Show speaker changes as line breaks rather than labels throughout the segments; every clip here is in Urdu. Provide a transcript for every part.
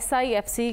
SIFC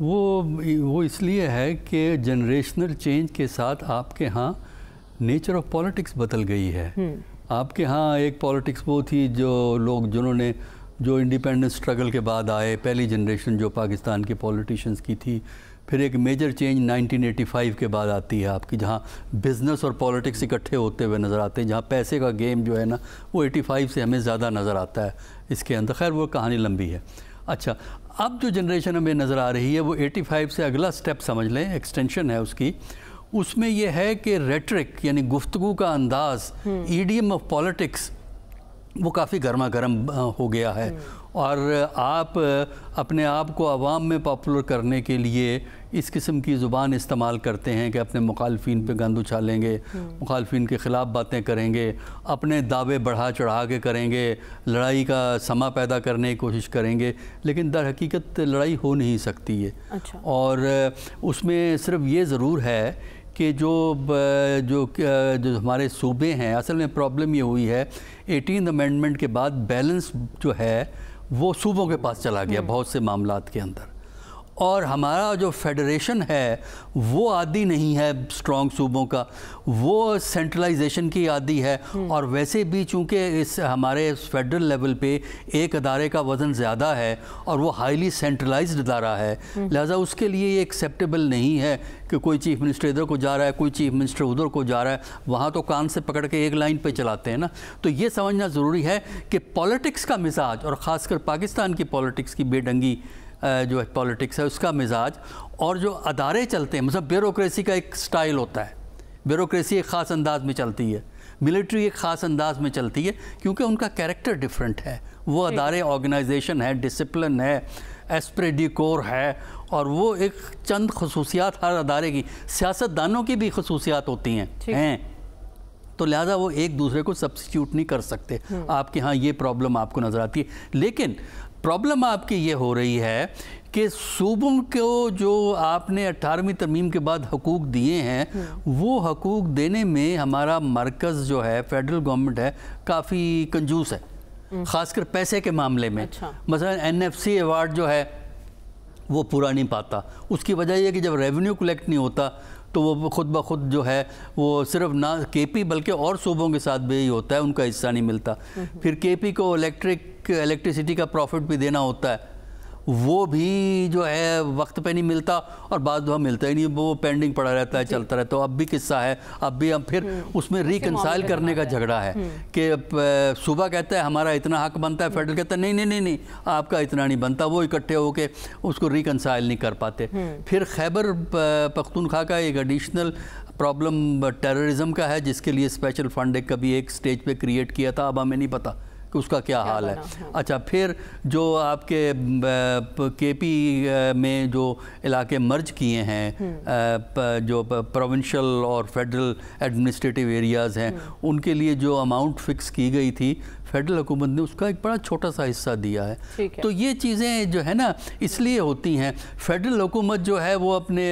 وہ اس لیے ہے کہ جنریشنل چینج کے ساتھ آپ کے ہاں نیچر آف پالیٹکس بدل گئی ہے. آپ کے ہاں ایک پالیٹکس وہ تھی جو لوگ جنہوں نے جو انڈیپینڈنس اسٹرگل کے بعد آئے, پہلی جنریشن جو پاکستان کے پولیٹیشینز کی تھی. پھر ایک میجر چینج 1985 کے بعد آتی ہے آپ کی, جہاں بزنس اور پالیٹکس اکٹھے ہوتے ہوئے نظر آتے ہیں, جہاں پیسے کا گیم جو ہے نا وہ 85 سے ہمیں زیادہ نظر آتا ہے اس کے اندر. خیر وہ کہانی لمبی ہے. اچھا, اب جو جنریشن ہمیں نظر آ رہی ہے وہ 85 سے اگلا سٹیپ سمجھ لیں, ایکسٹینشن ہے اس کی. اس میں یہ ہے کہ ریٹرک یعنی گفتگو کا انداز, ایڈیم آف پالیٹکس وہ کافی گرما گرم ہو گیا ہے. اور آپ اپنے آپ کو عوام میں پاپولر کرنے کے لیے اس قسم کی زبان استعمال کرتے ہیں کہ اپنے مخالفین پہ گند اچھالیں گے, مخالفین کے خلاف باتیں کریں گے, اپنے دعوے بڑھا چڑھا کے کریں گے, لڑائی کا سما پیدا کرنے کی کوشش کریں گے, لیکن در حقیقت لڑائی ہو نہیں سکتی ہے. اور اس میں صرف یہ ضرور ہے کہ جو ہمارے صوبے ہیں, اصل میں پرابلم یہ ہوئی ہے 18 امینڈمنٹ کے بعد بیلنس جو ہے وہ صوبوں کے پاس چلا گیا بہت سے معاملات کے اندر. اور ہمارا جو فیڈریشن ہے وہ عادی نہیں ہے اسٹرانگ صوبوں کا, وہ سینٹرلائزیشن کی عادی ہے. اور ویسے بھی چونکہ ہمارے فیڈرل لیول پہ ایک ادارے کا وزن زیادہ ہے اور وہ ہائیلی سینٹرلائزڈ ادارہ ہے, لہٰذا اس کے لیے یہ ایکسیپٹیبل نہیں ہے کہ کوئی چیف منسٹر ادھر کو جا رہا ہے, کوئی چیف منسٹر ادھر کو جا رہا ہے, وہاں تو کان سے پکڑ کے ایک لائن پہ چلاتے ہیں نا. تو یہ سمجھنا ضروری ہے کہ پالیٹکس کا مزاج, اور خاص کر پاکستان کی پالیٹکس کی بے ڈنگی جو پالیٹکس ہے اس کا مزاج, اور جو ادارے چلتے ہیں, مثلا بیوروکریسی کا ایک سٹائل ہوتا ہے, بیوروکریسی ایک خاص انداز میں چلتی ہے, ملٹری ایک خاص انداز میں چلتی ہے, کیونکہ ان کا کیریکٹر ڈیفرنٹ ہے. وہ ادارے آرگنائزیشن ہے, ڈسپلن ہے, ایسپری ڈی کور ہے, اور وہ ایک چند خصوصیات ہر ادارے کی, سیاستدانوں کی بھی خصوصیات ہوتی ہیں, تو لہٰذا وہ ایک دوسرے کو سبسٹیوٹ نہیں کر سکتے. آپ کے ہاں یہ پرابلم آپ کو نظر آتی ہے. لیکن پرابلم آپ کی یہ ہو رہی ہے کہ صوبوں کو جو آپ نے 18ویں ترمیم کے بعد حقوق دیے ہیں, وہ حقوق دینے میں ہمارا مرکز جو ہے, فیڈرل گورنمنٹ ہے, کافی کنجوس ہے, خاص کر پیسے کے معاملے میں. مثلا NFC ایوارڈ جو ہے وہ پورا نہیں پاتا. اس کی وجہ یہ کہ جب ریونیو کلیکٹ نہیں ہوتا تو وہ خود بخود جو ہے وہ صرف نہ KP بلکہ اور صوبوں کے ساتھ بھی ہوتا ہے, ان کا حصہ نہیں ملتا. پھر KP کو الیکٹریسٹی کا پروفٹ بھی دینا ہوتا ہے, وہ بھی جو ہے وقت پہ نہیں ملتا, اور بعض دفعہ ملتا ہی نہیں, وہ پینڈنگ پڑا رہتا ہے, چلتا رہتا ہے. اب بھی قصہ ہے, اب پھر اس میں ریکنسائل کرنے کا جھگڑا ہے کہ صوبہ کہتا ہے ہمارا اتنا حق بنتا ہے, فیڈرل کہتا ہے نہیں آپ کا اتنا نہیں بنتا. وہ اکٹھے ہو کے اس کو ریکنسائل نہیں کر پاتے. پھر خیبر پختونخوا کا ایک ایڈیشنل پرابلم ٹیررزم کا ہے, جس کے لیے اسپیشل فنڈ کبھی ایک سٹیج پہ کریٹ کیا تھا, اب ہمیں نہیں پتا کہ اس کا کیا حال ہے. اچھا, پھر جو آپ کے KP میں جو علاقے مرج کیے ہیں, جو پروونشل اور فیڈرل ایڈمنسٹریٹو ایریاز ہیں, ان کے لیے جو اماؤنٹ فکس کی گئی تھی, فیڈرل حکومت نے اس کا ایک بڑا چھوٹا سا حصہ دیا ہے. تو یہ چیزیں جو ہے نا اس لیے ہوتی ہیں. فیڈرل حکومت جو ہے وہ اپنے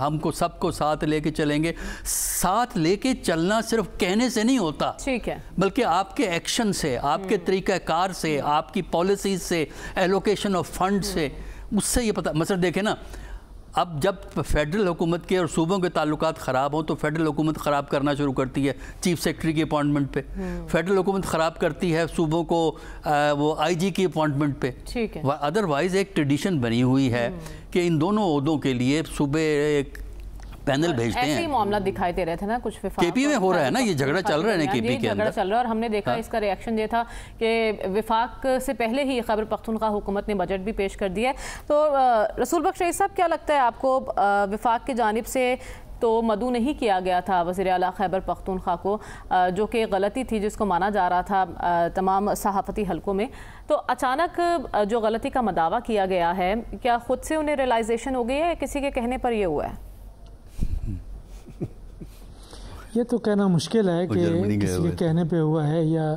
ہم کو سب کو ساتھ لے کے چلیں گے. ساتھ لے کے چلنا صرف کہنے سے نہیں ہوتا, بلکہ آپ کے ایکشن سے, آپ کے طریقہ کار سے, آپ کی پالیسیز سے, ایلوکیشن آف فنڈ سے, اس سے یہ پتہ. مثلا دیکھیں نا, اب جب فیڈرل حکومت کے اور صوبوں کے تعلقات خراب ہوں تو فیڈرل حکومت خراب کرنا شروع کرتی ہے چیف سیکرٹری کی اپوائنٹمنٹ پہ. فیڈرل حکومت خراب کرتی ہے صوبوں کو وہ IG کی اپوائنٹمنٹ پہ. ادروائز ایک ٹریڈیشن بنی ہوئی ہے کہ ان دونوں عہدوں کے لیے صوبے ایک پینل بھیجتے ہیں.
ایسے ہی معاملہ دکھائی دے رہے تھے نا کچھ وفاق
KP میں ہو رہا ہے نا, یہ جھگڑا چل رہا ہے KP کے اندر
چل رہا ہے, اور ہم نے دیکھا اس کا ریاکشن یہ تھا کہ وفاق سے پہلے ہی خیبر پختونخوا حکومت نے بجٹ بھی پیش کر دیا ہے. تو رسول بخش رئیس صاحب, کیا لگتا ہے آپ کو, وفاق کی جانب سے تو مدعو نہیں کیا گیا تھا وزیر اعلیٰ خیبر پختونخوا کو, جو کہ غلطی تھی جس کو مانا جا رہا تھا تمام صحافتی حلقوں میں, تو اچانک جو غلطی کا مداوع کیا گیا ہے, کیا خود سے انہیں ریلائزیشن ہو گئی ہے یا کسی کے کہنے پر یہ ہوا ہے؟
یہ تو کہنا مشکل ہے کہ کسی کے کہنے پہ ہوا ہے یا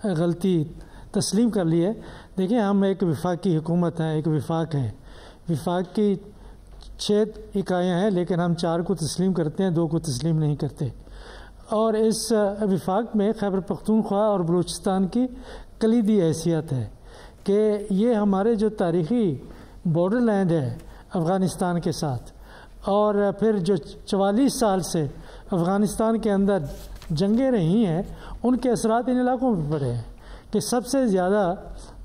غلطی تسلیم کر لی ہے. دیکھیں, ہم ایک وفاقی حکومت ہیں, ایک وفاق ہے, وفاق کی 6 اکائیاں ہیں, لیکن ہم 4 کو تسلیم کرتے ہیں, 2 کو تسلیم نہیں کرتے. اور اس وفاق میں خیبر پختونخوا اور بلوچستان کی کلیدی حیثیت ہے کہ یہ ہمارے جو تاریخی بارڈر لینڈ ہے, افغانستان کے ساتھ، اور پھر جو 44 سال سے افغانستان کے اندر جنگیں رہی ہیں ان کے اثرات ان علاقوں میں پڑے ہیں کہ سب سے زیادہ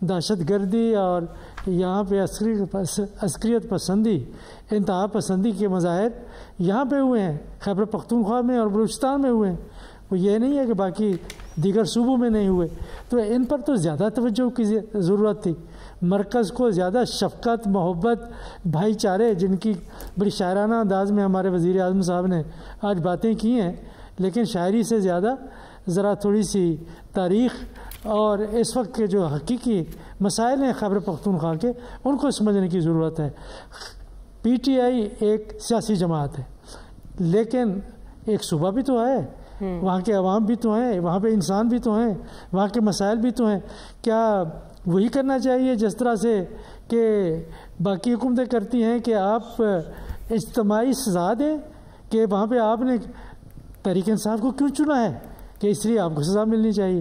دہشت گردی اور یہاں پہ عسکریت پسندی، انتہا پسندی کے مظاہر یہاں پہ ہوئے ہیں، خیبر پختونخوا میں اور بلوچستان میں ہوئے ہیں، وہ یہ نہیں ہے کہ باقی دیگر صوبوں میں نہیں ہوئے۔ تو ان پر تو زیادہ توجہ کی ضرورت تھی، مرکز کو زیادہ شفقت، محبت، بھائی چارے، جن کی بڑی شاعرانہ انداز میں ہمارے وزیر اعظم صاحب نے آج باتیں کی ہیں، لیکن شاعری سے زیادہ ذرا تھوڑی سی تاریخ اور اس وقت کے جو حقیقی مسائل ہیں خیبر پختونخوا کے ان کو سمجھنے کی ضرورت ہے۔ پی ٹی آئی ایک سیاسی جماعت ہے، لیکن ایک صوبہ بھی تو ہے، وہاں کے عوام بھی تو ہیں، وہاں پہ انسان بھی تو ہیں، وہاں کے مسائل بھی تو ہیں۔ کیا وہی کرنا چاہیے جس طرح سے کہ باقی حکومتیں کرتی ہیں کہ آپ اجتماعی سزا دیں، کہ وہاں پہ آپ نے تحریک انصاف کو کیوں چنا ہے کہ اس لیے آپ کو سزا ملنی چاہیے؟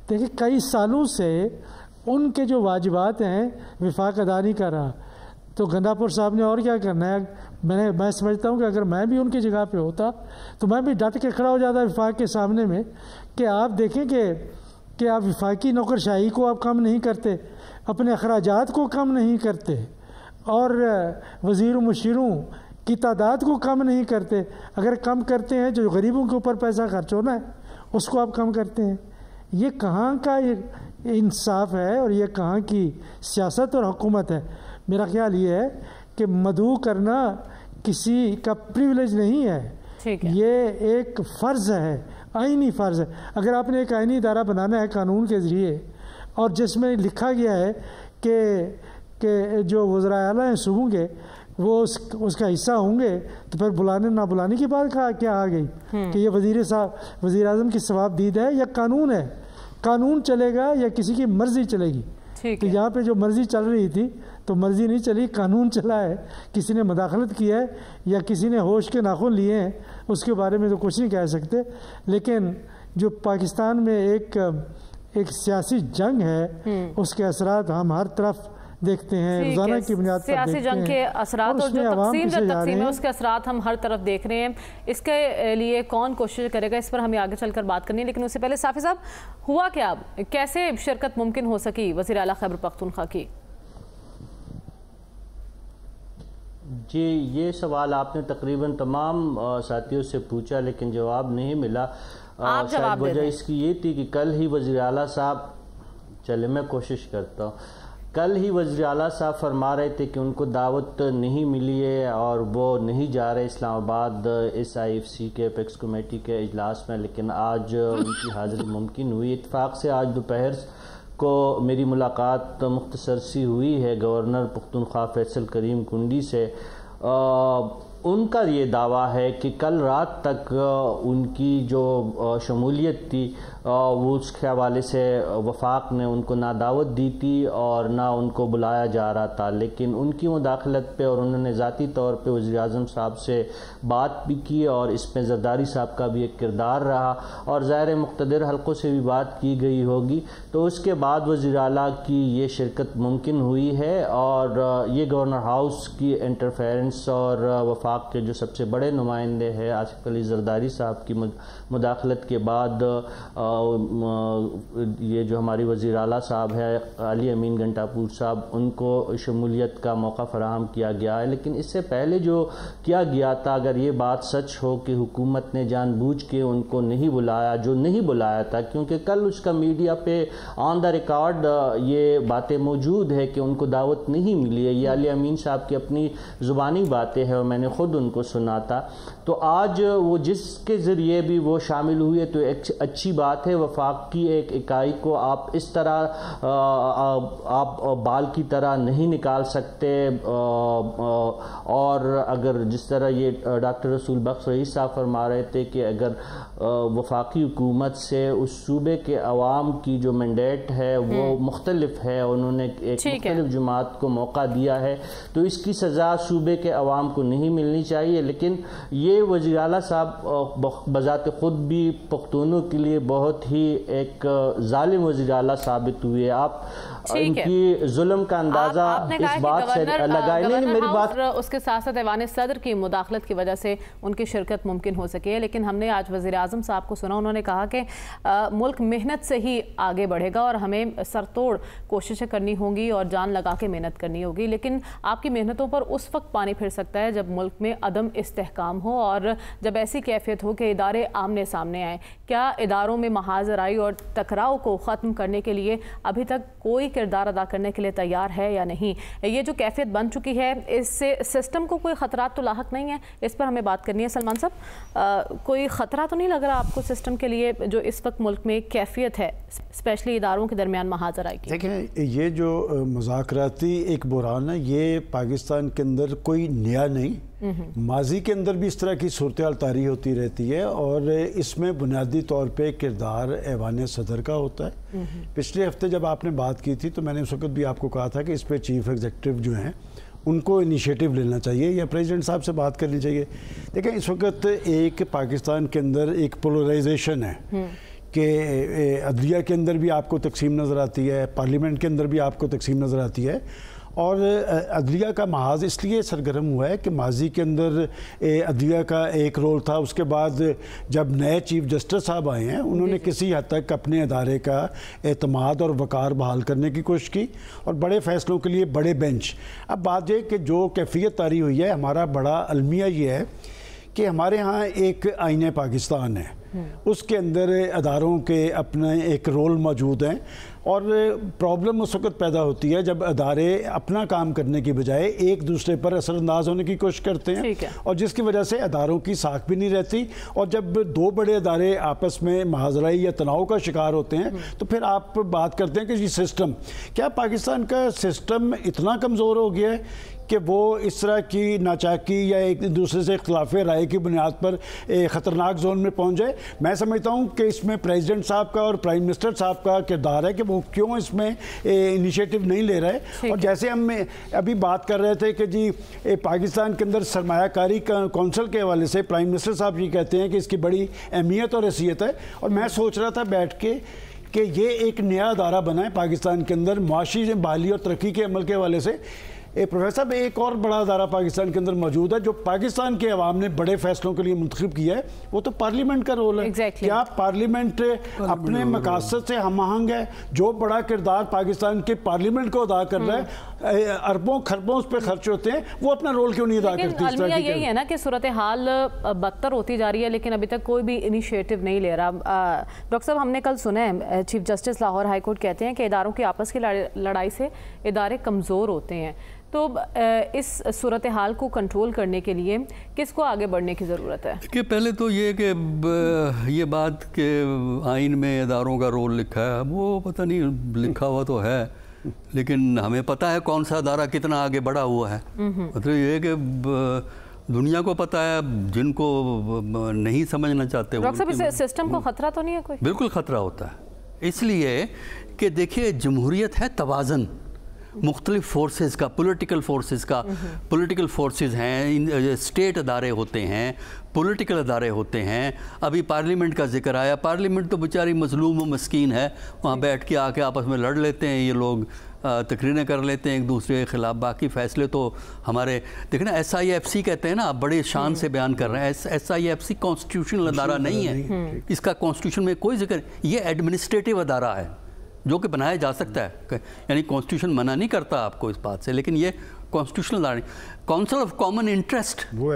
دیکھیں کئی سالوں سے ان کے جو واجبات ہیں وفاق ادا نہیں کر رہا، تو گنڈاپور صاحب نے اور کیا کرنا ہے؟ میں سمجھتا ہوں کہ اگر میں بھی ان کی جگہ پہ ہوتا تو میں بھی ڈٹ کے کھڑا ہو جاتا وفاق کے سامنے میں کہ آپ دیکھیں کہ آپ وفاقی نوکرشاہی کو آپ کم نہیں کرتے، اپنے اخراجات کو کم نہیں کرتے، اور وزیر و مشیروں کی تعداد کو کم نہیں کرتے۔ اگر کم کرتے ہیں جو غریبوں کے اوپر پیسہ خرچ ہونا ہے اس کو آپ کم کرتے ہیں۔ یہ کہاں کا انصاف ہے اور یہ کہاں کی سیاست اور حکومت ہے؟ میرا خیال یہ ہے کہ مدعو کرنا کسی کا پریولیج نہیں ہے، یہ ایک فرض ہے، آئینی فرض ہے۔ اگر آپ نے ایک آئینی ادارہ بنانا ہے قانون کے ذریعے اور جس میں لکھا گیا ہے کہ جو وزرائے اعلیٰ ہیں صوبوں کے وہ اس کا حصہ ہوں گے، تو پھر بلانے نہ بلانے کی بات کیا آ گئی کہ یہ وزیر اعظم کی ثواب دید ہے یا قانون ہے؟ قانون چلے گا یا کسی کی مرضی چلے گی؟ تو یہاں پہ جو مرضی چل رہی تھی تو مرضی نہیں چلی، قانون چلا ہے، کسی نے مداخلت کی ہے یا کسی نے ہوش کے ناخن لیے ہیں اس کے بارے میں تو کچھ نہیں کہہ سکتے۔ لیکن جو پاکستان میں ایک سیاسی جنگ ہے اس کے اثرات ہم ہر طرف دیکھتے ہیں، روزانہ کی بنیاد پر دیکھتے ہیں،
سیاسی جنگ کے اثرات اور جو تقسیم ہے اس کے اثرات ہم ہر طرف دیکھ رہے ہیں۔ اس کے لیے کون کوشش کرے گا اس پر ہمیں آگے چل کر بات کرنی ہے، لیکن اس سے پہلے صافی صاحب ہوا کیا، کیسے شرکت ممکن ہو سکی وزیر اعلیٰ خیبر پختونخوا کی؟
جی یہ سوال آپ نے تقریباً تمام ساتھیوں سے پوچھا لیکن جواب نہیں ملا۔ شاید وجہ اس کی یہ تھی کہ کل ہی وزیر اعلیٰ صاحب، چلے میں کوشش کرتا ہوں، کل ہی وزیر اعلیٰ صاحب فرما رہے تھے کہ ان کو دعوت نہیں ملی ہے اور وہ نہیں جا رہے اسلام آباد اس آئی ایف سی کے اپیکس کمیٹی کے اجلاس میں، لیکن آج ان کی حاضری ممکن ہوئی۔ اتفاق سے آج دوپہر کو میری ملاقات مختصر سی ہوئی ہے گورنر پختونخوا فیصل کریم کنڈی سے۔ ان کا یہ دعویٰ ہے کہ کل رات تک ان کی جو شمولیت تھی وہ اس کے حوالے سے وفاق نے ان کو نہ دعوت دی تھی اور نہ ان کو بلایا جا رہا تھا، لیکن ان کی مداخلت پہ اور انہوں نے ذاتی طور پہ وزیر اعظم صاحب سے بات بھی کی اور اس میں زرداری صاحب کا بھی ایک کردار رہا اور ظاہر مقتدر حلقوں سے بھی بات کی گئی ہوگی، تو اس کے بعد وزیر اعلیٰ کی یہ شرکت ممکن ہوئی ہے اور یہ گورنر ہاؤس کی انٹرفیرنس اور وفاق کے جو سب سے بڑے نمائندے ہیں آصف علی زرداری صاحب کی مداخلت کے بعد یہ جو ہماری وزیر اعلیٰ صاحب ہے علی امین گھنٹاپور صاحب، ان کو شمولیت کا موقع فراہم کیا گیا ہے۔ لیکن اس سے پہلے جو کیا گیا تھا، اگر یہ بات سچ ہو کہ حکومت نے جان بوجھ کے ان کو نہیں بلایا، جو نہیں بلایا تھا، کیونکہ کل اس کا میڈیا پہ آن دا ریکارڈ یہ باتیں موجود ہے کہ ان کو دعوت نہیں ملی ہے، یہ علی امین صاحب کی اپنی زبانی باتیں ہیں اور میں نے خود ان کو سنا تھا۔ تو آج وہ جس کے ذریعے بھی وہ شامل ہوئے تو ایک اچھی بات ہے۔ وفاق کی ایک اکائی کو آپ اس طرح آپ بال کی طرح نہیں نکال سکتے، اور اگر جس طرح یہ ڈاکٹر رسول بخش رئیس صاحب فرما رہے تھے کہ اگر وفاقی حکومت سے اس صوبے کے عوام کی جو مینڈیٹ ہے وہ مختلف ہے، انہوں نے ایک مختلف جماعت کو موقع دیا ہے، تو اس کی سزا صوبے کے عوام کو نہیں ملنی چاہیے۔ لیکن یہ وزیر اعلیٰ صاحب بذات خود بھی پختونوں کے لیے بہت ہی ایک ظالم وزیر اعلیٰ ثابت ہوئے۔ آپ ان کی ظلم کا اندازہ اس بات سے لگائے. نہیں میری بات
اس کے ساتھ ساتھ ایوان صدر کی مداخلت کی وجہ سے ان کی شرکت ممکن ہو سکی ہے، لیکن ہم نے آج وزیر اعظم صاحب کو سنا، انہوں نے کہا کہ ملک محنت سے ہی آگے بڑھے گا اور ہمیں سرتوڑ کوششیں کرنی ہوں گی اور جان لگا کے محنت کرنی ہوگی، لیکن آپ کی محنتوں پر اس وقت پانی پھر سکتا ہے جب ملک میں عدم استحکام ہو اور جب ایسی کیفیت ہو کہ ادارے آمنے سامنے آئیں. کیا اداروں میں محاذ آرائی اور ٹکراؤ کو ختم کرنے کے لیے ابھی تک کوئی کردار ادا کرنے کے لیے تیار ہے یا نہیں؟ یہ جو کیفیت بن چکی ہے اس سے سسٹم کو کوئی خطرات تو لاحق نہیں ہے؟ اس پر ہمیں بات کرنی ہے. سلمان صاحب، کوئی خطرہ تو نہیں لگ رہا آپ کو سسٹم کے لیے جو اس وقت ملک میں کیفیت ہے اسپیشلی اداروں کے درمیان محاذ آرائی کی؟
دیکھیں، یہ جو مذاکراتی ایک بحران ہے یہ پاکستان کے اندر کوئی نیا نہیں، ماضی کے اندر بھی اس طرح کی صورتحال طاری ہوتی رہتی ہے اور اس میں بنیادی طور پہ کردار ایوان صدر کا ہوتا ہے. پچھلے ہفتے جب آپ نے بات کی تھی تو میں نے اس وقت بھی آپ کو کہا تھا کہ اس پہ چیف ایگزیکٹو جو ہیں ان کو انیشیٹو لینا چاہیے یا پریزیڈنٹ صاحب سے بات کرنی چاہیے. دیکھیں، اس وقت ایک پاکستان کے اندر ایک پولرائزیشن ہے کہ عدلیہ کے اندر بھی آپ کو تقسیم نظر آتی ہے، پارلیمنٹ کے اندر بھی آپ کو تقسیم نظر آتی ہے، اور عدلیہ کا محاذ اس لیے سرگرم ہوا ہے کہ ماضی کے اندر عدلیہ کا ایک رول تھا. اس کے بعد جب نئے چیف جسٹس صاحب آئے ہیں انہوں نے کسی حد تک اپنے ادارے کا اعتماد اور وقار بحال کرنے کی کوشش کی اور بڑے فیصلوں کے لیے بڑے بینچ. اب بات یہ کہ جو کیفیت طاری ہوئی ہے، ہمارا بڑا المیہ یہ ہے کہ ہمارے ہاں ایک آئین پاکستان ہے، اس کے اندر اداروں کے اپنے ایک رول موجود ہیں اور پرابلم اس وقت پیدا ہوتی ہے جب ادارے اپنا کام کرنے کی بجائے ایک دوسرے پر اثر انداز ہونے کی کوشش کرتے ہیں اور جس کی وجہ سے اداروں کی ساکھ بھی نہیں رہتی. اور جب دو بڑے ادارے آپس میں محاذ آرائی یا تناؤ کا شکار ہوتے ہیں تو پھر آپ بات کرتے ہیں کہ یہ سسٹم، کیا پاکستان کا سسٹم اتنا کمزور ہو گیا ہے کہ وہ اس طرح کی ناچاکی یا ایک دوسرے سے اختلاف رائے کی بنیاد پر خطرناک زون میں پہنچ جائے؟ میں سمجھتا ہوں کہ اس میں پریزیڈنٹ صاحب کا اور پرائم منسٹر صاحب کا کردار ہے کہ وہ کیوں اس میں انیشیٹو نہیں لے رہے. اور جیسے ہم ابھی بات کر رہے تھے کہ جی پاکستان کے اندر سرمایہ کاری کونسل کے حوالے سے پرائم منسٹر صاحب یہ کہتے ہیں کہ اس کی بڑی اہمیت اور حیثیت ہے، اور میں سوچ رہا تھا بیٹھ کے کہ یہ ایک نیا ادارہ بنا ہے پاکستان کے اندر معاشی بحالی اور ترقی کے عمل کے حوالے سے. پروفیسر صاحب، ایک اور بڑا ادارہ پاکستان کے اندر موجود ہے جو پاکستان کے عوام نے بڑے فیصلوں کے لیے منتخب کیا ہے، وہ تو پارلیمنٹ کا رول ہے. کیا پارلیمنٹ اپنے مقاصد سے ہم آہنگ ہے؟ جو بڑا کردار پاکستان کے پارلیمنٹ کو ادا کر رہا ہے، اربوں خربوں اس پہ خرچ ہوتے ہیں، وہ اپنا رول کیوں نہیں ادا کرتی؟
المیہ یہی ہے نا کہ صورتحال بدتر ہوتی جا رہی ہے لیکن ابھی تک کوئی بھی انیشیٹو نہیں لے رہا. ڈاکٹر صاحب، ہم نے کل سنا ہے chief justice Lahore high court کہتے ہیں کہ اداروں کی آپس کی لڑائی سے ادارے کمزور ہوتے ہیں. تو اس صورتحال کو کنٹرول کرنے کے لیے کس کو آگے بڑھنے کی ضرورت ہے؟
کہ پہلے تو یہ کہ یہ بات کہ آئین میں اداروں کا رول لکھا ہے، وہ پتہ نہیں لکھا ہوا تو ہے لیکن ہمیں پتہ ہے کون سا ادارہ کتنا آگے بڑھا ہوا ہے. مطلب یہ کہ دنیا کو پتہ ہے، جن کو نہیں سمجھنا چاہتے.
ڈاکٹر صاحب، اس سسٹم کو خطرہ تو نہیں ہے کوئی؟
بالکل خطرہ ہوتا ہے، اس لیے کہ دیکھیے جمہوریت ہے توازن مختلف فورسز کا، پولیٹیکل فورسز کا. پولیٹیکل فورسز ہیں، اسٹیٹ ادارے ہوتے ہیں، پولیٹیکل ادارے ہوتے ہیں. ابھی پارلیمنٹ کا ذکر آیا، پارلیمنٹ تو بیچاری مظلوم و مسکین ہے، وہاں بیٹھ کے آ کے آپس میں لڑ لیتے ہیں یہ لوگ، تقریریں کر لیتے ہیں ایک دوسرے کے خلاف. باقی فیصلے تو ہمارے دیکھیں نا SIFC کہتے ہیں نا، آپ بڑے شان سے بیان کر رہے ہیں. SIFC کانسٹیٹیوشنل ادارہ نہیں ہے، اس کا کانسٹیٹیوشن میں کوئی ذکر. یہ ایڈمنسٹریٹو ادارہ ہے جو کہ بنایا جا سکتا ہے، یعنی کانسٹیٹیوشن منع نہیں کرتا آپ کو اس بات سے، لیکن یہ کانسٹیٹیوشنل ادارہ. کونسل آف کامن انٹرسٹ وہ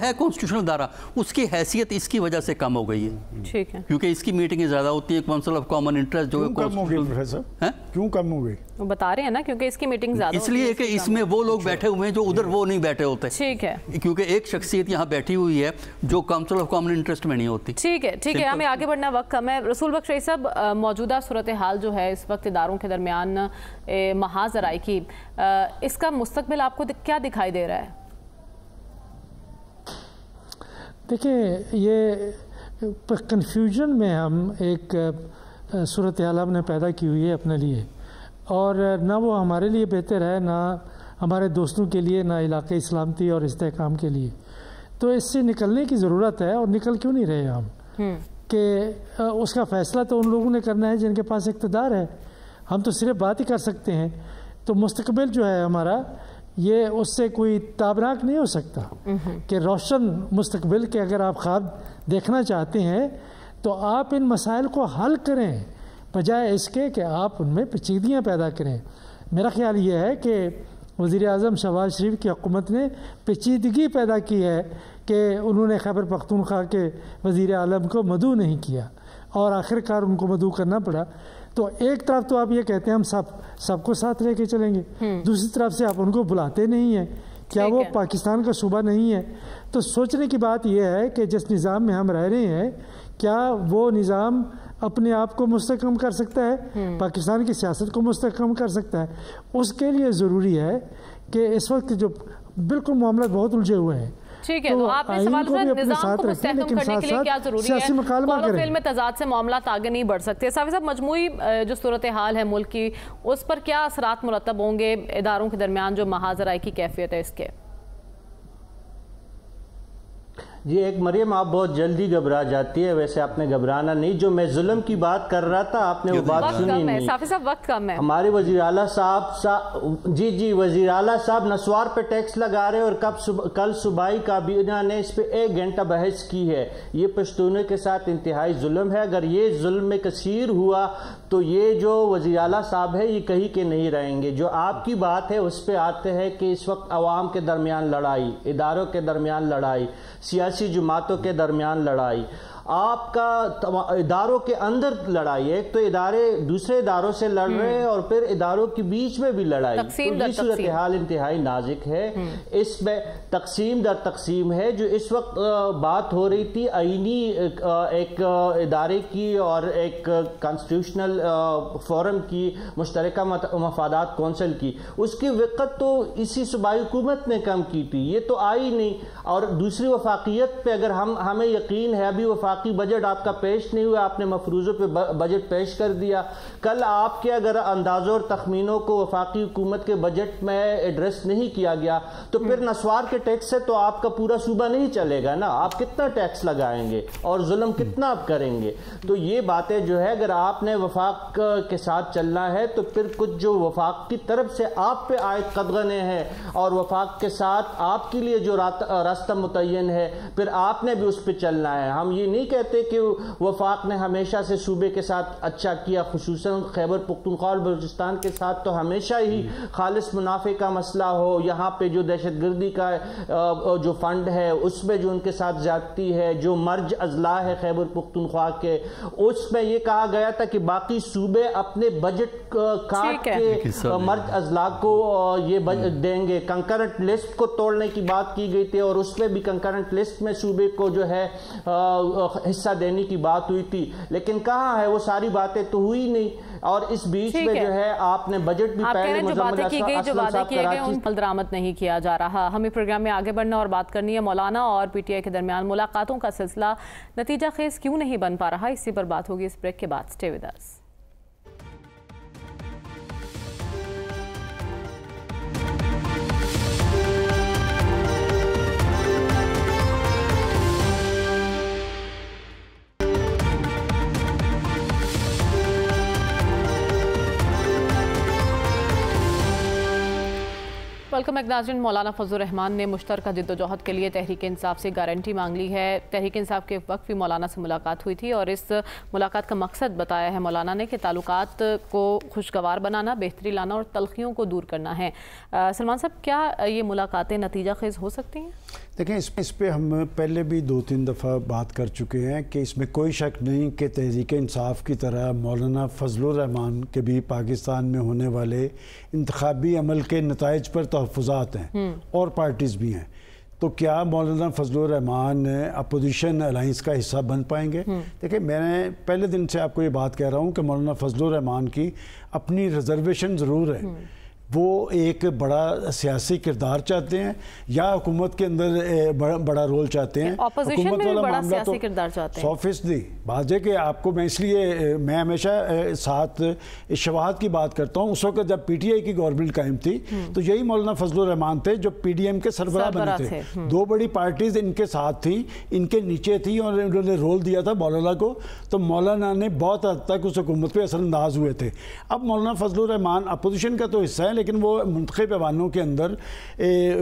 ہے کانسٹیٹیوشنل ادارہ، اس کی حیثیت اس کی وجہ سے کم ہو گئی ہے. ٹھیک ہے، کیونکہ اس کی میٹنگیں زیادہ ہوتی ہیں. کونسل آف کامن انٹرسٹ جو
کیوں کم ہو گئی؟
بتا رہے ہیں نا کیونکہ اس کی میٹنگ زیادہ،
اس لیے کہ اس میں وہ لوگ بیٹھے ہوئے ہیں جو ادھر وہ نہیں بیٹھے ہوتے.
ٹھیک ہے،
کیونکہ ایک شخصیت یہاں بیٹھی ہوئی ہے جو کونسل آف کامن انٹرسٹ میں نہیں ہوتی.
ٹھیک ہے ٹھیک ہے، ہمیں آگے بڑھنا وقت کم ہے. رسول بخش رئی صاحب، موجودہ صورتحال جو ہے اس وقت اداروں کے درمیان محاذ آرائی کی، اس کا مستقبل آپ کو کیا دکھائی دے رہا ہے؟
دیکھیں، یہ کنفیوژن میں ہم ایک صورتحال ہم نے پیدا کی ہوئی ہے اپنے لیے، اور نہ وہ ہمارے لیے بہتر ہے، نہ ہمارے دوستوں کے لیے، نہ علاقائی سلامتی اور استحکام کے لیے. تو اس سے نکلنے کی ضرورت ہے، اور نکل کیوں نہیں رہے ہم؟ کہ اس کا فیصلہ تو ان لوگوں نے کرنا ہے جن کے پاس اقتدار ہے. ہم تو صرف بات ہی کر سکتے ہیں. تو مستقبل جو ہے ہمارا یہ اس سے کوئی تابناک نہیں ہو سکتا کہ روشن مستقبل کے اگر آپ خواب دیکھنا چاہتے ہیں تو آپ ان مسائل کو حل کریں بجائے اس کے کہ آپ ان میں پیچیدگیاں پیدا کریں. میرا خیال یہ ہے کہ وزیر اعظم شہباز شریف کی حکومت نے پیچیدگی پیدا کی ہے کہ انہوں نے خیبر پختونخوا کے وزیر اعظم کو مدعو نہیں کیا اور آخر کار ان کو مدعو کرنا پڑا. تو ایک طرف تو آپ یہ کہتے ہیں ہم سب کو ساتھ لے کے چلیں گے, دوسری طرف سے آپ ان کو بلاتے نہیں ہیں. کیا وہ پاکستان کا صوبہ نہیں ہے؟ تو سوچنے کی بات یہ ہے کہ جس نظام میں ہم رہ رہے ہیں کیا وہ نظام اپنے آپ کو مستحکم کر سکتا ہے, پاکستان کی سیاست کو مستحکم کر سکتا ہے؟ اس کے لیے ضروری ہے کہ اس وقت جو بالکل معاملات بہت الجھے ہوئے ہیں.
ٹھیک ہے, تو آپ نے سوال کیا نظام کو مستحکم کرنے کے لیے کیا ضروری ہے؟ قول و فعل میں تضاد سے معاملات آگے نہیں بڑھ سکتے. صافی صاحب, مجموعی جو صورتحال ہے ملک کی اس پر کیا اثرات مرتب ہوں گے اداروں کے درمیان جو محاذ رائے کی کیفیت ہے اس کے؟
جی ایک مریم آپ بہت جلدی گھبرا جاتی ہے, ویسے آپ نے گھبرانا نہیں. جو میں ظلم کی بات کر رہا تھا آپ نے وہ بات سنی نہیں.
صافی صاحب وقت کم ہے.
ہمارے وزیر اعلیٰ صاحب جی وزیر اعلیٰ صاحب نسوار پہ ٹیکس لگا رہے اور کل صوبائی کابینہ نے اس پہ 1 گھنٹہ بحث کی ہے. یہ پشتونوں کے ساتھ انتہائی ظلم ہے. اگر یہ ظلم میں کثیر ہوا تو یہ جو وزیر اعلیٰ صاحب ہے یہ کہیں کے نہیں رہیں گے. جو آپ کی بات ہے اس پہ آتے ہیں کہ اس وقت عوام کے درمیان لڑائی, اداروں کے درمیان لڑائی, سیاسی جماعتوں کے درمیان لڑائی, آپ کا اداروں کے اندر لڑائی. ایک تو ادارے دوسرے اداروں سے لڑ رہے ہیں اور پھر اداروں کے بیچ میں بھی لڑائی. یہ صورتحال انتہائی نازک ہے. اس میں تقسیم در تقسیم ہے. جو اس وقت بات ہو رہی تھی آئینی ایک ادارے کی اور ایک کانسٹیٹیوشنل فورم کی, مشترکہ مفادات کونسل کی, اس کی وقت تو اسی صوبائی حکومت نے کم کی تھی. یہ تو آئی نہیں. اور دوسری وفاقیت پہ اگر ہمیں یقین ہے, ابھی وفاقی بجٹ آپ کا پیش نہیں ہوا, آپ نے مفروضوں پہ بجٹ پیش کر دیا. کل آپ کے اگر اندازوں اور تخمینوں کو وفاقی حکومت کے بجٹ میں ایڈریس نہیں کیا گیا تو پھر نسوار کے ٹیکس سے تو آپ کا پورا صوبہ نہیں چلے گا نا. آپ کتنا ٹیکس لگائیں گے اور ظلم کتنا آپ کریں گے؟ تو یہ باتیں جو ہے اگر آپ نے وفاق کے ساتھ چلنا ہے تو پھر کچھ جو وفاق کی طرف سے آپ پہ عائد قدغنیں ہیں اور وفاق کے ساتھ آپ کے لیے جو راستہ متعین ہے پھر آپ نے بھی اس پہ چلنا ہے. ہم یہ نہیں کہتے کہ وفاق نے ہمیشہ سے صوبے کے ساتھ اچھا کیا, خصوصاً خیبر پختونخوا اور بلوچستان کے ساتھ تو ہمیشہ ہی خالص منافع کا مسئلہ ہو. یہاں پہ جو دہشت گردی کا جو فنڈ ہے اس میں جو ان کے ساتھ زیادتی ہے, جو مرج اضلاع ہے خیبر پختونخوا کے, اس میں یہ کہا گیا تھا کہ باقی صوبے اپنے بجٹ کاٹ کے مرج اضلاع کو یہ دیں گے. کنکرنٹ لسٹ کو توڑنے کی بات کی گئی تھی اور اس میں بھی کنکرنٹ لسٹ میں صوبے کو جو ہے حصہ دینے کی بات ہوئی تھی, لیکن کہاں ہے وہ ساری باتیں تو ہوئی نہیں. اور اس بیچ میں جو ہے آپ نے بجٹ بھی پہلے مزمل صاحب کراچی
درآمد نہیں کیا جا رہا. ہمیں پروگرام میں آگے بڑھنا اور بات کرنی ہے مولانا اور پی ٹی آئی کے درمیان ملاقاتوں کا سلسلہ نتیجہ خیز کیوں نہیں بن پا رہا, اسی پر بات ہوگی اس بریک کے بعد. Stay with us. Welcome back ناظرین. مولانا فضل الرحمان نے مشترکہ جدوجہد کے لیے تحریک انصاف سے گارنٹی مانگ لی ہے. تحریک انصاف کے وقت بھی مولانا سے ملاقات ہوئی تھی اور اس ملاقات کا مقصد بتایا ہے مولانا نے کہ تعلقات کو خوشگوار بنانا, بہتری لانا اور تلخیوں کو دور کرنا ہے. سلمان صاحب, کیا یہ ملاقاتیں نتیجہ خیز ہو سکتی ہیں؟
دیکھیں اس پہ ہم پہلے بھی 2-3 دفعہ بات کر چکے ہیں کہ اس میں کوئی شک نہیں کہ تحریک انصاف کی طرح مولانا فضل الرحمان کے بھی پاکستان میں ہونے والے انتخابی عمل کے نتائج پر تحفظات ہیں اور پارٹیز بھی ہیں. تو کیا مولانا فضل الرحمان اپوزیشن الائنس کا حصہ بن پائیں گے؟ دیکھیں میں نے پہلے دن سے آپ کو یہ بات کہہ رہا ہوں کہ مولانا فضل الرحمان کی اپنی ریزرویشن ضرور ہے. وہ ایک بڑا سیاسی کردار چاہتے ہیں یا حکومت کے اندر بڑا رول چاہتے ہیں؟
اپوزیشن میں بھی بڑا سیاسی کردار چاہتے ہیں
100%. بات ہے کہ آپ کو میں اس لیے میں ہمیشہ ساتھ شواہد کی بات کرتا ہوں. اس وقت جب پی ٹی آئی کی گورنمنٹ قائم تھی تو یہی مولانا فضل الرحمان تھے جو پی ڈی ایم کے سربراہ بنے تھے. دو بڑی پارٹیز ان کے ساتھ تھیں, ان کے نیچے تھی, اور انہوں نے رول دیا تھا مولانا کو. تو مولانا نے بہت حد تک اس حکومت پہ اثر انداز ہوئے تھے. اب مولانا فضل الرحمان اپوزیشن کا تو حصہ ہے, لیکن وہ منتخب ایوانوں کے اندر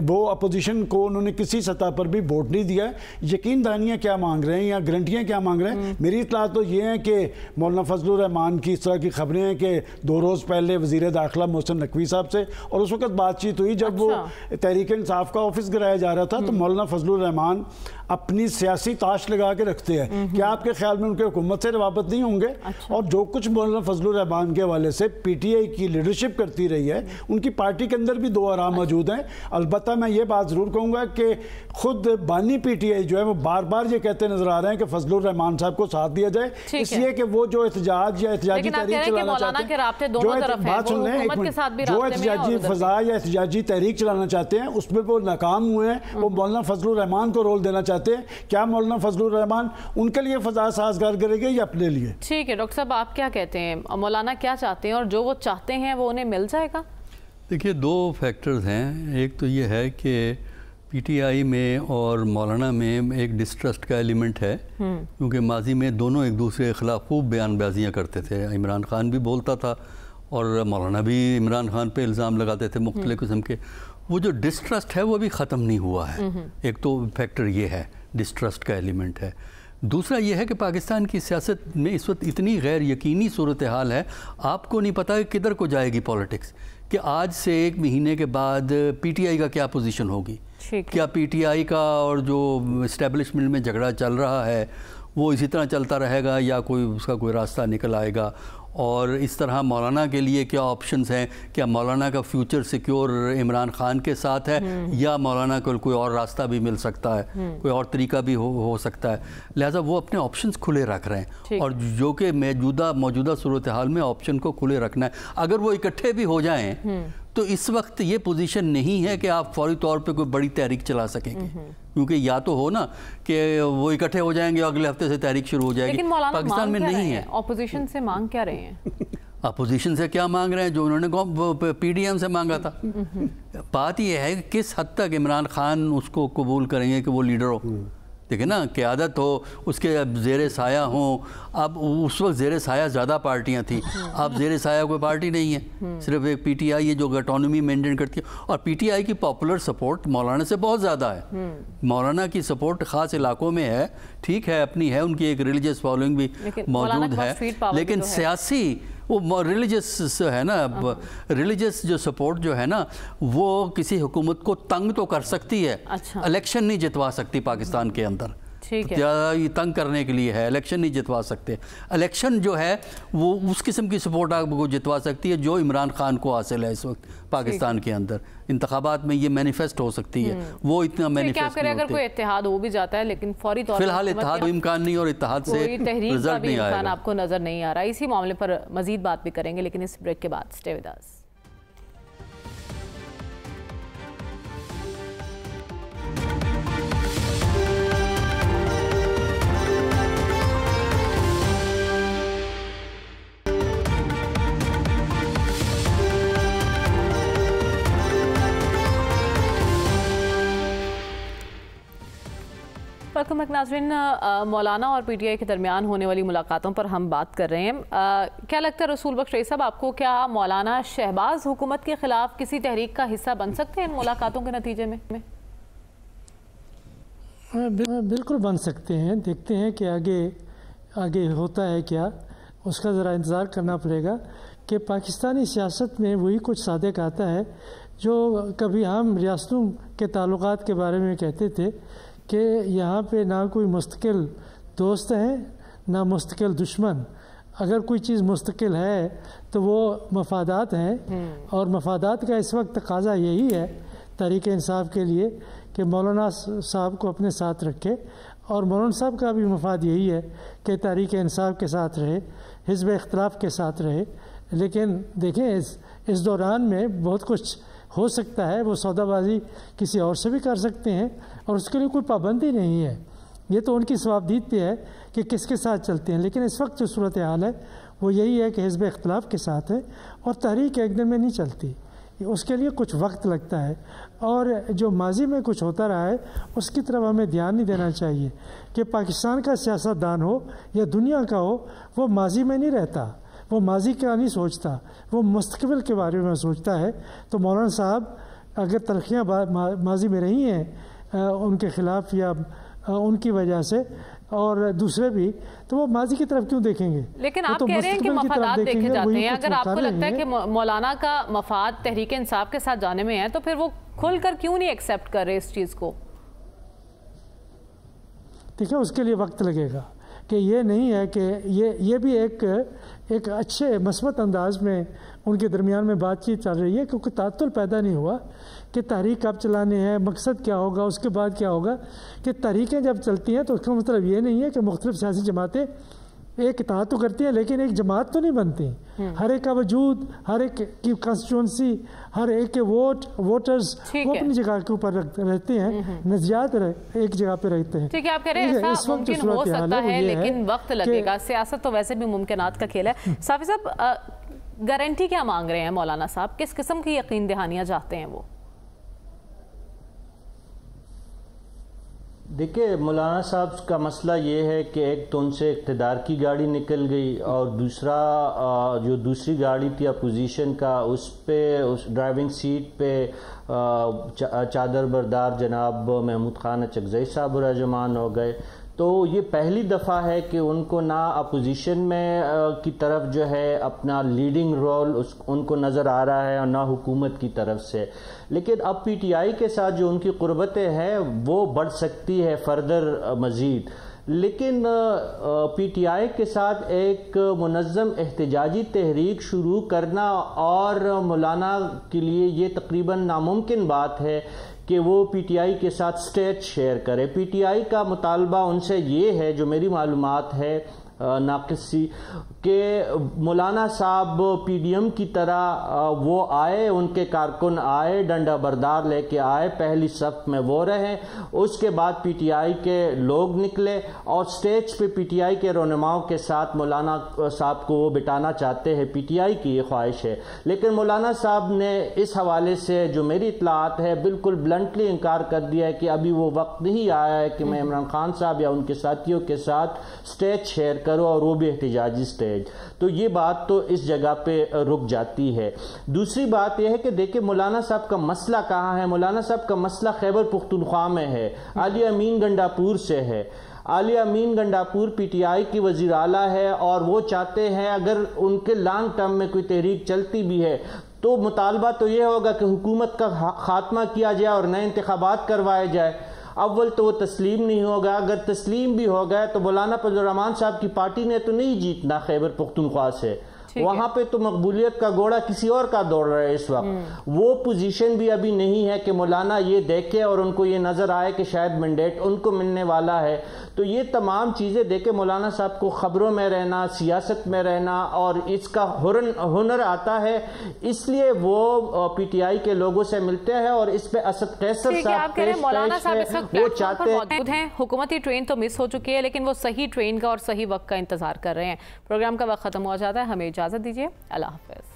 وہ اپوزیشن کو انہوں نے کسی سطح پر بھی ووٹ نہیں دیا. یقین دہانیاں کیا مانگ رہے ہیں یا گارنٹیاں کیا مانگ رہے ہیں؟ میری اطلاع تو یہ ہے کہ مولانا فضل الرحمان کی اس طرح کی خبریں ہیں کہ 2 روز پہلے وزیر داخلہ محسن نقوی صاحب سے اور اس وقت بات چیت ہوئی جب وہ تحریک انصاف کا آفس گرایا جا رہا تھا. تو مولانا فضل الرحمان اپنی سیاسی تاش لگا کے رکھتے ہیں. کیا آپ کے خیال میں ان کے حکومت سے روابط نہیں ہوں گے؟ اور جو کچھ مولانا فضل الرحمان کے حوالے سے پی ٹی آئی کی لیڈرشپ کرتی رہی ہے, ان کی پارٹی کے اندر بھی 2 آرام موجود ہیں. البتہ میں یہ بات ضرور کہوں گا کہ خود بانی پی ٹی آئی جو ہے وہ بار بار یہ کہتے نظر آ رہے ہیں کہ فضل الرحمان صاحب کو ساتھ دیا جائے, اس لیے کہ وہ جو احتجاج یا احتجاجی تحریک چلانا چاہتے ہیں, جو احتجاجی فضا یا احتجاجی تحریک چلانا چاہتے ہیں اس میں وہ ناکام ہوئے ہیں. وہ مولانا فضل الرحمان کو رول دینا چاہتے ہیں. کیا مولانا فضل الرحمان ان کے لیے فضا سازگار کرے گے یا اپنے لیے؟
ٹھیک ہے ڈاکٹر صاحب, آپ کیا کہتے ہیں, مولانا کیا چاہتے ہیں اور جو وہ چاہتے ہیں وہ انہیں مل جائے گا؟
دیکھیے 2 فیکٹرز ہیں. ایک تو یہ ہے کہ پی ٹی آئی میں اور مولانا میں ایک ڈسٹرسٹ کا ایلیمنٹ ہے, کیونکہ ماضی میں دونوں ایک دوسرے کے خلاف خوب بیان بازیاں کرتے تھے. عمران خان بھی بولتا تھا اور مولانا بھی عمران خان پہ الزام لگاتے تھے مختلف قسم کے. وہ جو ڈسٹرسٹ ہے وہ بھی ختم نہیں ہوا ہے. ایک تو فیکٹر یہ ہے, ڈسٹرسٹ کا ایلیمنٹ ہے. دوسرا یہ ہے کہ پاکستان کی سیاست میں اس وقت اتنی غیر یقینی صورتحال ہے, آپ کو نہیں پتا کہ کدھر کو جائے گی پالیٹکس, کہ آج سے 1 مہینے کے بعد پی ٹی آئی کا کیا پوزیشن ہوگی. کیا پی ٹی آئی کا اور جو اسٹیبلشمنٹ میں جھگڑا چل رہا ہے وہ اسی طرح چلتا رہے گا یا کوئی اس کا کوئی راستہ نکل آئے گا؟ اور اس طرح مولانا کے لیے کیا آپشنز ہیں؟ کیا مولانا کا فیوچر سیکیور عمران خان کے ساتھ ہے یا مولانا کو کوئی اور راستہ بھی مل سکتا ہے, کوئی اور طریقہ بھی ہو سکتا ہے؟ لہٰذا وہ اپنے آپشنز کھلے رکھ رہے ہیں, اور جو کہ موجودہ صورتحال میں آپشن کو کھلے رکھنا ہے. اگر وہ اکٹھے بھی ہو جائیں تو اس وقت یہ پوزیشن نہیں ہے کہ آپ فوری طور پہ کوئی بڑی تحریک چلا سکیں گے, کیونکہ یا تو ہو نا کہ وہ اکٹھے ہو جائیں گے, اگلے ہفتے سے تحریک شروع ہو جائے گی. پاکستان میں نہیں ہے.
اپوزیشن سے مانگ کیا رہے ہیں؟
اپوزیشن سے کیا مانگ رہے ہیں؟ جو انہوں نے پی ڈی ایم سے مانگا تھا. بات یہ ہے کہ کس حد تک عمران خان اس کو قبول کریں گے کہ وہ لیڈر ہو. دیکھیں نا, قیادت ہو, اس کے زیر سایہ ہوں. اب اس وقت زیر سایہ زیادہ پارٹیاں تھیں, اب زیر سایہ کوئی پارٹی نہیں ہے, صرف ایک پی ٹی آئی ہے جو اٹانومی مینٹین کرتی ہے. اور پی ٹی آئی کی پاپولر سپورٹ مولانا سے بہت زیادہ ہے. مولانا کی سپورٹ خاص علاقوں میں ہے, ٹھیک ہے, اپنی ہے, ان کی ایک ریلیجس فالوئنگ بھی موجود ہے, لیکن سیاسی وہ ریلیجس ہے نا, ریلیجس جو سپورٹ جو ہے نا وہ کسی حکومت کو تنگ تو کر سکتی ہے, الیکشن نہیں جتوا سکتی پاکستان کے اندر. یہ تنگ کرنے کے لیے ہے, الیکشن نہیں جتوا سکتے. الیکشن جو ہے وہ اس قسم کی سپورٹ آپ کو جتوا سکتی ہے جو عمران خان کو حاصل ہے اس وقت پاکستان کے اندر. انتخابات میں یہ مینیفیسٹ ہو سکتی ہے, وہ اتنا مینیفیسٹ نہیں ہوتی.
اگر کوئی اتحاد ہو بھی جاتا ہے لیکن فوری طور پر
فی الحال اتحاد کوئی امکان نہیں, اور اتحاد سے رزلٹ نہیں آئے گا.
آپ کو نظر نہیں آ رہا. اسی معاملے پر مزید بات بھی کریں گے, لیکن اس بریک کے بعد stay with us. Welcome back ناظرین. مولانا اور پی ٹی آئی کے درمیان ہونے والی ملاقاتوں پر ہم بات کر رہے ہیں. کیا لگتا ہے رسول بخش رئیس صاحب آپ کو, کیا مولانا شہباز حکومت کے خلاف کسی تحریک کا حصہ بن سکتے ہیں ان ملاقاتوں کے نتیجے میں؟
بالکل بن سکتے ہیں. دیکھتے ہیں کہ آگے ہوتا ہے کیا, اس کا ذرا انتظار کرنا پڑے گا. کہ پاکستانی سیاست میں وہی کچھ صادق آتا ہے جو کبھی ہم ریاستوں کے تعلقات کے بارے میں کہتے تھے کہ یہاں پہ نہ کوئی مستقل دوست ہیں نہ مستقل دشمن. اگر کوئی چیز مستقل ہے تو وہ مفادات ہیں, اور مفادات کا اس وقت تقاضا یہی ہے تحریک انصاف کے لیے کہ مولانا صاحب کو اپنے ساتھ رکھے, اور مولانا صاحب کا بھی مفاد یہی ہے کہ تحریک انصاف کے ساتھ رہے, حزب اختلاف کے ساتھ رہے, لیکن دیکھیں اس دوران میں بہت کچھ ہو سکتا ہے، وہ سودا بازی کسی اور سے بھی کر سکتے ہیں اور اس کے لیے کوئی پابندی نہیں ہے، یہ تو ان کی ثوابدید پہ ہے کہ کس کے ساتھ چلتے ہیں۔ لیکن اس وقت جو صورتحال ہے وہ یہی ہے کہ حزب اختلاف کے ساتھ ہے اور تحریک ایک دن میں نہیں چلتی، اس کے لیے کچھ وقت لگتا ہے، اور جو ماضی میں کچھ ہوتا رہا ہے اس کی طرف ہمیں دھیان نہیں دینا چاہیے کہ پاکستان کا سیاست دان ہو یا دنیا کا ہو، وہ ماضی میں نہیں رہتا، وہ ماضی کا نہیں سوچتا، وہ مستقبل کے بارے میں سوچتا ہے۔ تو مولانا صاحب اگر تلخیاں ماضی میں رہی ہیں ان کے خلاف یا ان کی وجہ سے اور دوسرے بھی، تو وہ ماضی کی طرف کیوں دیکھیں گے؟
لیکن آپ کہہ رہے ہیں کہ مفادات دیکھے جاتے ہیں، اگر آپ کو لگتا ہے کہ مولانا کا مفاد تحریک انصاف کے ساتھ جانے میں ہے تو پھر وہ کھل کر کیوں نہیں ایکسیپٹ کر رہے اس چیز کو؟
دیکھیں اس کے لیے وقت لگے گا، کہ یہ نہیں ہے کہ یہ بھی ایک اچھے مثبت انداز میں ان کے درمیان میں بات چیت چل رہی ہے، کیونکہ تعطل پیدا نہیں ہوا کہ تحریک کب چلانے ہیں، مقصد کیا ہوگا، اس کے بعد کیا ہوگا۔ کہ تحریکیں جب چلتی ہیں تو اس کا مطلب یہ نہیں ہے کہ مختلف سیاسی جماعتیں ایک اطاعت تو کرتی ہیں لیکن ایک جماعت تو نہیں بنتی، ہر ایک کا وجود، ہر ایک کی کانسٹیچوئنسی، ہر ایک کے ووٹرز وہ اپنی جگہ کے اوپر رہتے ہیں، نظریات ایک جگہ پہ رہتے ہیں۔
ٹھیک ہے، آپ کہہ رہے ہیں ایسا ممکن ہو سکتا ہے لیکن وقت لگے گا، سیاست تو ویسے بھی ممکنات کا کھیل ہے۔ صافی صاحب گارنٹی کیا مانگ رہے ہیں مولانا صاحب، کس قسم کی یقین دہانیاں چاہتے ہیں وہ؟
دیکھیں مولانا صاحب کا مسئلہ یہ ہے کہ ایک تو ان سے اقتدار کی گاڑی نکل گئی، اور دوسرا جو دوسری گاڑی تھی اپوزیشن کا، اس پہ اس ڈرائیونگ سیٹ پہ چادر بردار جناب محمود خان اچکزئی صاحب راجمان ہو گئے۔ تو یہ پہلی دفعہ ہے کہ ان کو نہ اپوزیشن میں کی طرف جو ہے اپنا لیڈنگ رول ان کو نظر آ رہا ہے اور نہ حکومت کی طرف سے۔ لیکن اب پی ٹی آئی کے ساتھ جو ان کی قربتیں ہیں وہ بڑھ سکتی ہے فردر مزید، لیکن پی ٹی آئی کے ساتھ ایک منظم احتجاجی تحریک شروع کرنا اور مولانا کے لیے یہ تقریباً ناممکن بات ہے کہ وہ پی ٹی آئی کے ساتھ سٹیج شیئر کرے۔ پی ٹی آئی کا مطالبہ ان سے یہ ہے، جو میری معلومات ہے ناقص سی، کہ مولانا صاحب پی ڈی ایم کی طرح وہ آئے، ان کے کارکن آئے، ڈنڈا بردار لے کے آئے، پہلی صف میں وہ رہیں، اس کے بعد پی ٹی آئی کے لوگ نکلے اور سٹیج پہ پی ٹی آئی کے رہنماؤں کے ساتھ مولانا صاحب کو وہ بٹانا چاہتے ہیں، پی ٹی آئی کی یہ خواہش ہے۔ لیکن مولانا صاحب نے اس حوالے سے جو میری اطلاعات ہے بالکل بلنٹلی انکار کر دیا ہے کہ ابھی وہ وقت نہیں آیا ہے کہ میں عمران خان صاحب یا ان کے ساتھیوں کے ساتھ سٹیج شیئر کرو، اور وہ بھی احتجاجی سٹیج۔ تو یہ بات تو اس جگہ پہ رک جاتی ہے۔ دوسری بات یہ ہے کہ دیکھیں مولانا صاحب کا مسئلہ کہاں ہے۔ مولانا صاحب کا مسئلہ خیبر پختونخوا میں ہے، عالیہ امین گنڈاپور سے ہے۔ عالیہ امین گنڈاپور پی ٹی آئی کی وزیر اعلیٰ ہے، اور وہ چاہتے ہیں اگر ان کے لانگ ٹرم میں کوئی تحریک چلتی بھی ہے تو مطالبہ تو یہ ہوگا کہ حکومت کا خاتمہ کیا جائے اور نئے انتخابات کروائے جائے۔ اول تو وہ تسلیم نہیں ہوگا، اگر تسلیم بھی ہو گئے تو مولانا فضل الرحمان صاحب کی پارٹی نے تو نہیں جیتنا خیبر پختونخوا سے، وہاں پہ تو مقبولیت کا گھوڑا کسی اور کا دوڑ رہا ہے اس وقت۔ وہ پوزیشن بھی ابھی نہیں ہے کہ مولانا یہ دیکھے اور ان کو یہ نظر آئے کہ شاید مینڈیٹ ان کو ملنے والا ہے۔ تو یہ تمام چیزیں دیکھے مولانا صاحب کو خبروں میں رہنا، سیاست میں رہنا اور اس کا ہنر آتا ہے، اس لیے وہ پی ٹی آئی کے لوگوں سے ملتے ہیں، اور اس پہ اسد قیصر صاحب
وہ چاہتے ہیں۔ حکومتی ٹرین تو مس ہو چکی ہے لیکن وہ صحیح ٹرین کا اور صحیح وقت کا انتظار کر رہے ہیں۔ پروگرام کا وقت ختم ہو جاتا ہے، ہمیں اجازت دیجیے، اللہ حافظ۔